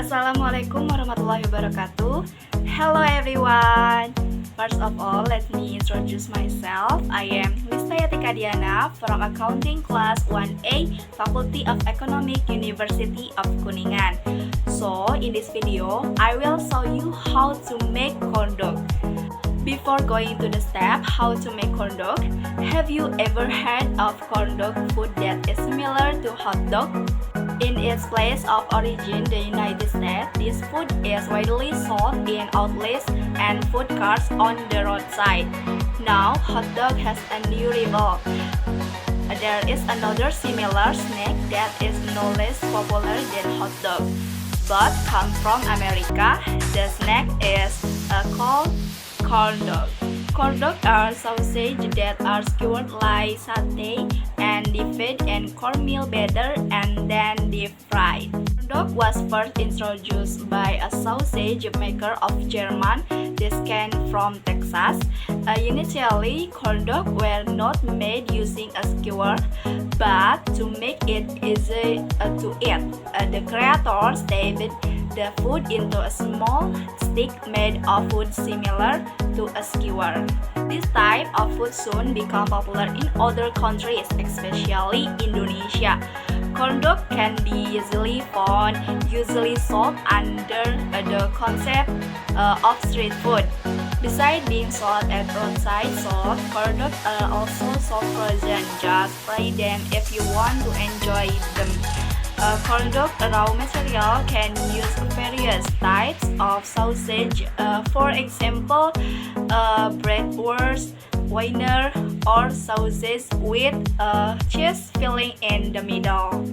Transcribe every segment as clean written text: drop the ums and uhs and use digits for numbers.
Assalamualaikum warahmatullahi wabarakatuh. Hello everyone. First of all, let me introduce myself. I am Mistayatika Diana from Accounting Class 1A, Faculty of Economic, University of Kuningan. So, in this video, I will show you how to make corndog. Before going to the step how to make corndog, have you ever heard of corndog food that is similar to hot dog? In its place of origin, the United States, this food is widely sold in outlets and food carts on the roadside. Now, hot dog has a new rival. There is another similar snack that is no less popular than hot dog, but comes from America. The snack is called corndog. Corndog are sausage that are skewered like satay and dipped in cornmeal batter and then deep fried. Corndog was first introduced by a sausage maker of German descent from Texas. Initially, corndog were not made using a skewer, but to make it easy to eat, the creator stabbed the food into a small stick made of wood similar to a skewer. This type of food soon became popular in other countries, especially Indonesia. Corndog can be easily found, usually sold under the concept of street food. Besides being sold at roadside shops, corndog are also sold frozen. Just fry them if you want to enjoy them. Corndog raw material can use various types of sausage, for example, bratwurst, wiener, or sausage with cheese filling in the middle.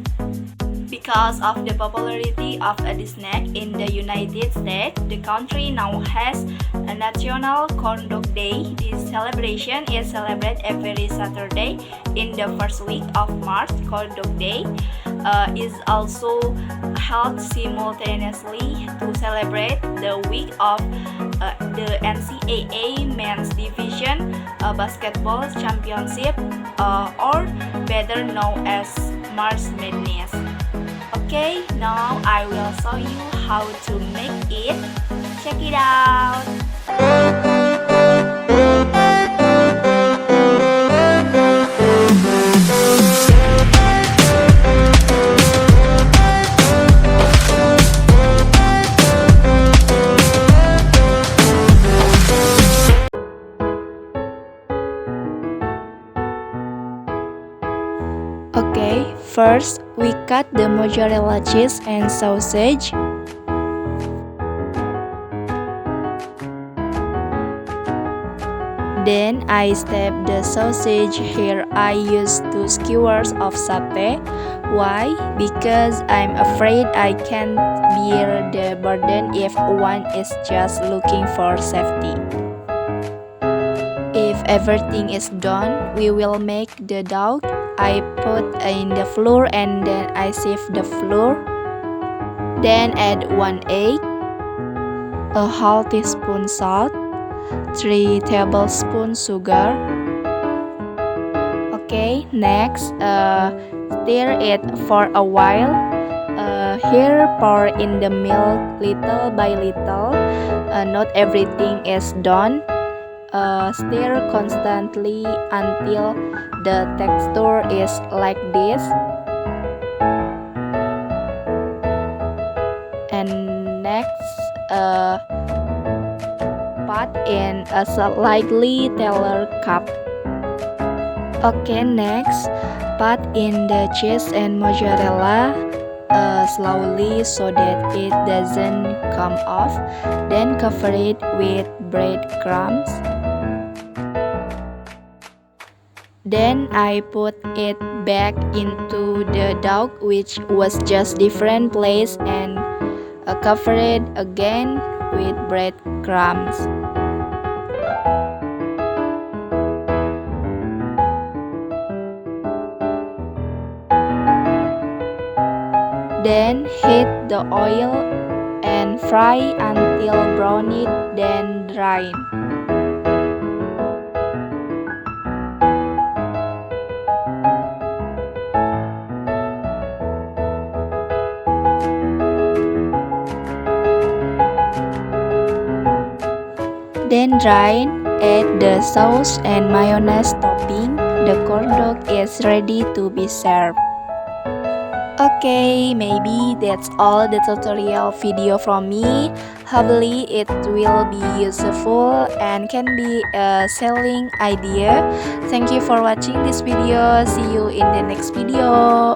Because of the popularity of this snack in the United States, the country now has a National Corndog Day. This celebration is celebrated every Saturday in the first week of March. Corndog Day is also held simultaneously to celebrate the week of the NCAA Men's Division Basketball Championship, or better known as March Madness. Okay, now I will show you how to make it. Check it out! Okay, first we cut the mozzarella cheese and sausage. Then I step the sausage. Here I use 2 skewers of satay. Why? Because I'm afraid I can't bear the burden if one is just looking for safety. If everything is done, we will make the dough. I put in the flour and then I sieve the flour. Then add 1 egg, a half teaspoon salt, 3 tablespoons sugar. Okay, next stir it for a while. Here pour in the milk little by little. Not everything is done. Stir constantly until the texture is like this. And next, put in a slightly tailored cup. Okay, next, put in the cheese and mozzarella slowly so that it doesn't come off. Then cover it with breadcrumbs. Then I put it back into the dough, which was just different place, and cover it again with breadcrumbs. Then heat the oil and fry until brown, then drain. Then drain, add the sauce and mayonnaise topping. The corn dog is ready to be served. Okay, maybe that's all the tutorial video from me. Hopefully it will be useful and can be a selling idea. Thank you for watching this video. See you in the next video.